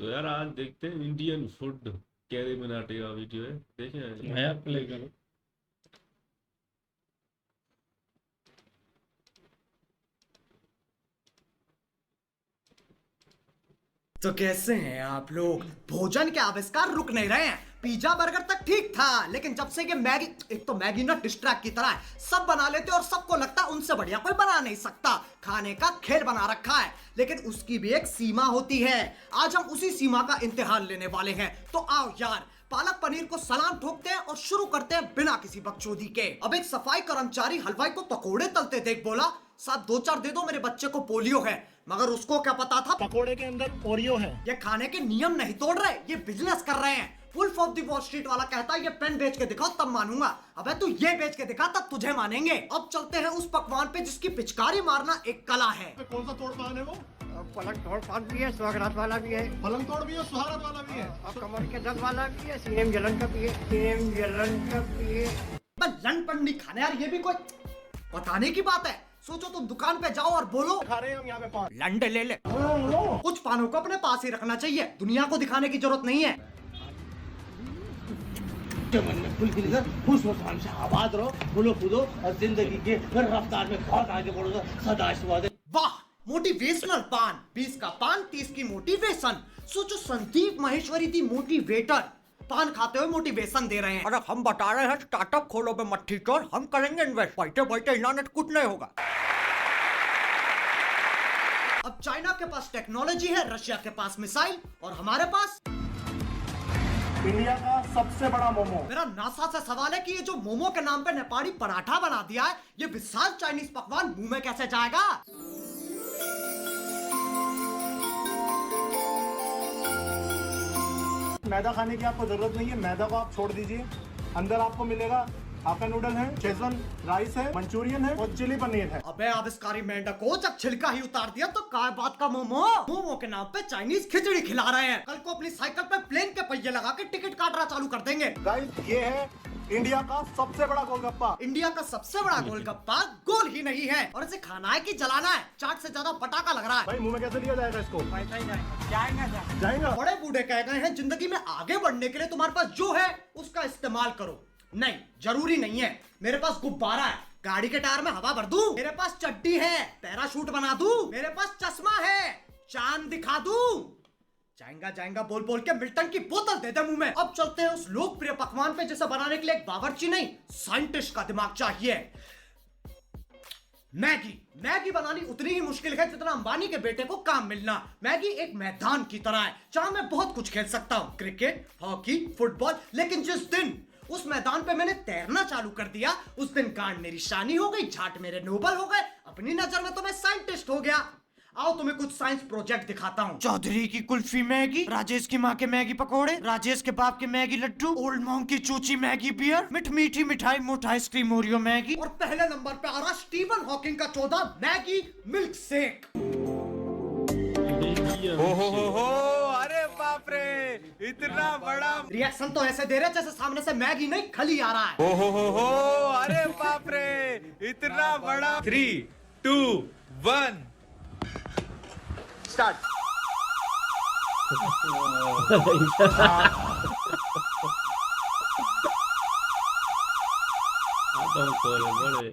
तो यार आज देखते हैं इंडियन फूड। कैरी मिनाटी का वीडियो है, देखें। मैं प्ले करूँ। तो कैसे हैं आप लोग? भोजन के आविष्कार रुक नहीं रहे हैं। पिज्जा बर्गर तक ठीक था, लेकिन जब से ये मैगी, एक तो मैगी ना डिस्ट्रैक्ट की तरह है, सब बना लेते और सबको लगता है उनसे बढ़िया कोई बना नहीं सकता। खाने का खेल बना रखा है, लेकिन उसकी भी एक सीमा होती है। आज हम उसी सीमा का इम्तिहान लेने वाले हैं। तो आओ यार, पालक पनीर को सलाम ठोकते हैं और शुरू करते हैं बिना किसी बकचोदी के। अब एक सफाई कर्मचारी हलवाई को पकोड़े तलते देख बोला, साहब 2-4 दे दो, मेरे बच्चे को पोलियो है। मगर उसको क्या पता था पकोड़े के अंदर ओरियो है। ये खाने के नियम नहीं तोड़ रहे, ये बिजनेस कर रहे हैं। Wolf of the Wall Street वाला कहता है ये पेन बेच के दिखाओ तब मानूंगा। अबे तू ये बेच के दिखा तब तुझे मानेंगे। अब चलते हैं उस पकवान पे जिसकी पिचकारी मारना एक कला है। कौन सा तोड़ पान है वो? पलंग तोड़ पान भी है, सुहागरात वाला भी है, पलंग तोड़ भी है, सुहागरात वाला भी है, और कमर के दर्द वाला भी है, सीने में जलन का भी है, सीने में जलन का भी है। लन पन नहीं खाने यार, ये भी कोई बताने की बात है। सोचो तुम दुकान पे जाओ और बोलो खा रहे हैं हम यहाँ पे पान। लंडे ले ले। कुछ पानों को अपने पास ही रखना चाहिए, दुनिया को दिखाने की जरूरत नहीं है। मन में खुल खुश हो, से आबाद रहो, फूलो कूदो और जिंदगी के रफ्तार में बहुत आगे बढ़ो। सदा आशीर्वाद। वाह, मोटिवेशनल पान। 20 का पान, 30 की मोटिवेशन। सोचो संदीप माहेश्वरी थी मोटिवेटर, पान खाते हुए मोटिवेशन दे रहे हैं। अरे हम बता रहे हैं स्टार्टअप खोलो बे मट्ठी चोर, हम करेंगे इन्वेस्ट। बैठे बैठे इंटरनेट कुछ नहीं होगा। अब चाइना के पास टेक्नोलॉजी है, रशिया के पास मिसाइल, और हमारे पास इंडिया का सबसे बड़ा मोमो। मेरा नासा से सवाल है कि ये जो मोमो के नाम पे नेपाली पराठा बना दिया है, ये विशाल चाइनीज पकवान मुंह में कैसे जाएगा? मैदा खाने की आपको जरूरत नहीं है, मैदा को आप छोड़ दीजिए। अंदर आपको मिलेगा हाक्का नूडल है, शेजवान राइस है, मंचूरियन है और चिली पनीर है। अबे आविष्कारी मेंढक को जब छिलका ही उतार दिया तो काय बात का मोमो? मोमो के नाम पे चाइनीज खिचड़ी खिला रहे हैं। कल को अपनी साइकिल पे प्लेन के पहिए लगा के टिकट काटना चालू कर देंगे। गाइस, ये है इंडिया का सबसे बड़ा गोलगप्पा। इंडिया का सबसे बड़ा गोलगप्पा गोल ही नहीं है, और इसे खाना है कि जलाना है? चाट से ज्यादा पटाखा लग रहा है। भाई मुंह में कैसे लिया जाएगा इसको? जाएगा। बड़े बूढ़े कह गए हैं जिंदगी में आगे बढ़ने के लिए तुम्हारे पास जो है उसका इस्तेमाल करो। नहीं, जरूरी नहीं है। मेरे पास गुब्बारा है, गाड़ी के टायर में हवा भर दूं। मेरे पास चड्डी है, पैराशूट बना दूं। मेरे पास चश्मा है, चांद दिखा दूं। जाएगा जाएगा बोल बोल के मिल्टन की बोतल दे दे मुंह में। अब चलते हैं उस लोकप्रिय पकवान पे जिसे बनाने के लिए एक बावर्ची नहीं, साइंटिस्ट का दिमाग चाहिए। मैगी। मैगी बनानी उतनी ही मुश्किल है जितना अंबानी के बेटे को काम मिलना। मैगी एक मैदान की तरह है जहां मैं बहुत कुछ खेल सकता हूं, क्रिकेट, हॉकी, फुटबॉल। लेकिन जिस दिन उस मैदान पे मैंने तैरना चालू कर दिया, उस दिन गांड मेरी शानी हो गई, झाट मेरे नोबल हो गए। अपनी नजर में तो मैं साइंटिस्ट हो गया। आओ तुम्हें कुछ साइंस प्रोजेक्ट दिखाता हूँ। चौधरी की कुल्फी मैगी, राजेश की माँ के मैगी पकोड़े, राजेश के बाप के मैगी लड्डू, ओल्ड मॉन्ग की चूची मैगी बियर, मीठी मिठाई मोटा आइसक्रीम ओरियो मैगी, और पहले नंबर पे आ रहा स्टीवन हॉकिंग का 14 मैगी मिल्क शेक। हो, अरे बाप रे, इतना बड़ा रिएक्शन तो ऐसे दे रहे जैसे सामने से मैगी नहीं खली आ रहा है। हो, अरे बाप रे, इतना बड़ा। 3, 2, 1 स्टार्ट।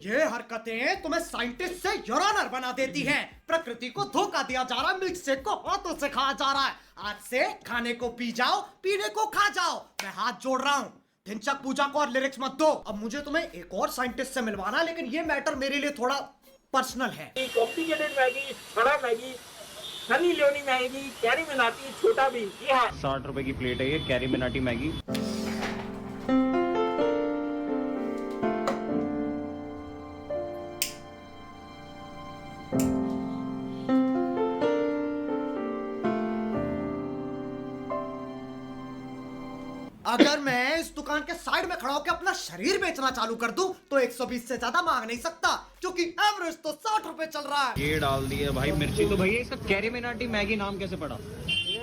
ये हरकतें तुम्हें साइंटिस्ट से यूरानर बना देती हैं। प्रकृति को धोखा दिया जा रहा है, मिल्क शेक को हाथों से खाया जा रहा है। आज से खाने को पी जाओ, पीने को खा जाओ। मैं हाथ जोड़ रहा हूँ, ढिंचक पूजा को और लिरिक्स मत दो। अब मुझे तुम्हें एक और साइंटिस्ट से मिलवाना, लेकिन ये मैटर मेरे लिए थोड़ा पर्सनल है। कॉम्प्लिकेटेड मैगी, बड़ा Maggi, Honey Leone Maggi, carry Minati, छोटा भी। ये है 60 रुपए की प्लेट है ये कैरी मिनाटी मैगी। अगर मैं इस दुकान के साइड में खड़ा होकर अपना शरीर बेचना चालू कर दूं तो 120 से ज्यादा मांग नहीं सकता, क्योंकि एवरेज तो 60 रुपए चल रहा है। ये डाल दिया भाई मिर्ची। तो भैया इसका कैरी मिनाटी मैगी नाम कैसे पड़ा? ये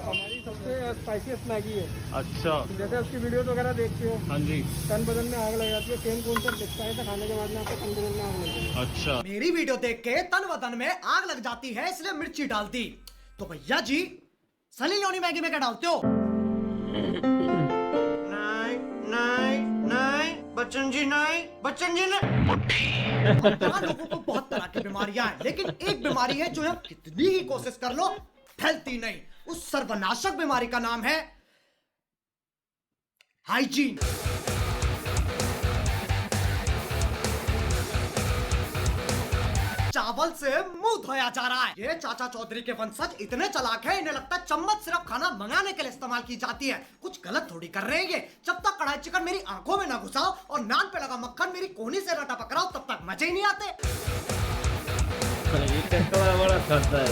हमारी सबसे स्पाइसीएस्ट मैगी है। अच्छा, जैसे उसकी वीडियोस वगैरह देखते हो, हाँ जी। तन बदन में आग लग जाती है, सेम कॉन्सेप्ट दिखता है, तो खाने के बाद में आपको तन बदन में आग लगती है। अच्छा, मेरी वीडियो देख के तन वतन में आग लग जाती है, इसलिए मिर्ची डाल दी। तो भैया जी सनी लियोनी मैगी में क्या डालते हो? नहीं नहीं नहीं बच्चन जी नहीं, बच्चन जी नहीं। यहाँ लोगों को बहुत तरह की बीमारियां हैं, लेकिन एक बीमारी है जो यहाँ कितनी ही कोशिश कर लो फैलती नहीं। उस सर्वनाशक बीमारी का नाम है हाइजीन। चावल से मुंह धोया जा रहा है। ये चाचा चौधरी के वंशज इतने चालाक हैं, इन्हें लगता है चम्मच सिर्फ खाना मंगाने के लिए इस्तेमाल की जाती है। कुछ गलत थोड़ी कर रहे हैं ये। जब तक कढ़ाई चिकन मेरी आंखों में ना घुसाओ और नान पे लगा मक्खन मेरी कोहनी से ना टपकराओ, तब तक मजे ही नहीं आते। ये कटवा बड़ा खाता है।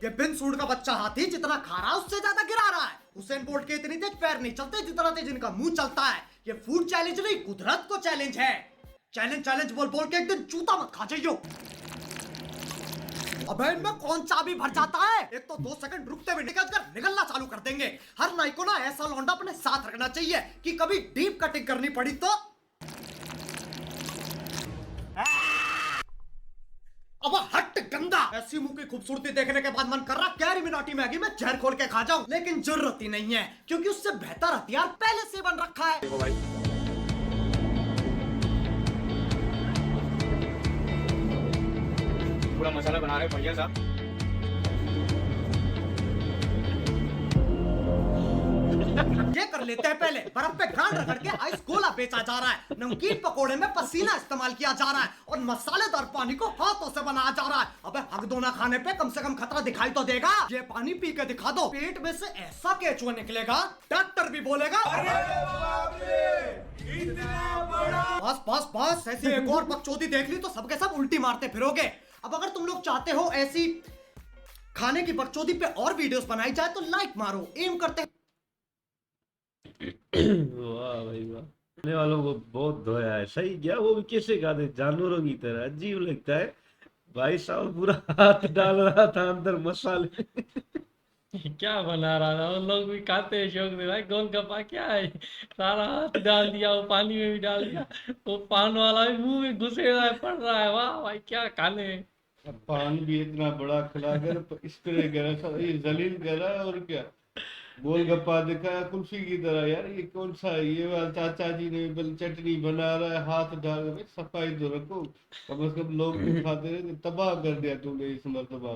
ये बिन सूट का बच्चा हाथी जितना खा रहा है उससे ज्यादा गिरा रहा है। हुसैन बोल्ट के इतनी तेज पैर नहीं चलते जितना तेज इनका मुंह चलता है। ये फूड चैलेंज नहीं, कुदरत को चैलेंज है। चैलेंज चैलेंज बोल बोल के एक दिन जूता मत खा जाइयो। अबे इनमें कौन चाबी भर जाता है? एक तो 2 सेकंड रुकते हुए निकल कर निकलना चालू कर देंगे। हर नाई को ना ऐसा लौंडा अपने साथ रखना चाहिए कि कभी डीप कटिंग करनी पड़ी तो। अब हट गंदा। ऐसी मुंह की खूबसूरती देखने के बाद मन कर रहा कैरी मिनाटी मैगी में जहर खोल के खा जाऊं, लेकिन जरूरत ही नहीं है क्योंकि उससे बेहतर हथियार पहले से बन रखा है। पूरा मसाला बना रहे भैया साहब। ये कर लेते हैं पहले। बर्फ पे गांड रगड़ के आइस गोला बेचा जा रहा है। नमकीन पकोड़े में पसीना इस्तेमाल किया जा रहा है और मसालेदार पानी को हाथों से बनाया जा रहा है। अबे हक दो ना खाने पे कम से कम खतरा दिखाई तो देगा। ये पानी पी के दिखा दो, पेट में से ऐसा केचुआ निकलेगा डॉक्टर भी बोलेगा बस बस बस। ऐसी एक और बकचोदी देख ली तो सबके सब उल्टी मारते फिरोगे। अब अगर तुम लोग चाहते हो ऐसी खाने की बकचोदी पे और वीडियोस बनाई जाए तो लाइक मारो। एम करते वाह भाई वाह। खाने वालों को बहुत धोया है। सही क्या, वो भी कैसे खाते, जानवरों की तरह। अजीब लगता है। भाई साहब पूरा हाथ डाल रहा था अंदर मसाले। क्या बना रहा था? उन लोग भी खाते हैं शौक से भाई। गोलगप्पा क्या है, सारा हाथ डाल दिया, वो पानी में भी डाल दिया, वो पान वाला भी मुंह में घुसे रहा है, पड़ रहा है। वाह भाई क्या खाने। पान भी इतना बड़ा खिलाकर स्प्रे करा, ये जलील करा। और क्या गोलगप्पा दिखाया कुल्फी की तरह। यार ये कौन सा है? ये वाला चाचा जी ने चटनी बना रहा है, हाथ डाल के। सफाई तो रखो कम से कम। लोग भी खाते रहे, तबाह कर दिया तूने इस मर्तबा।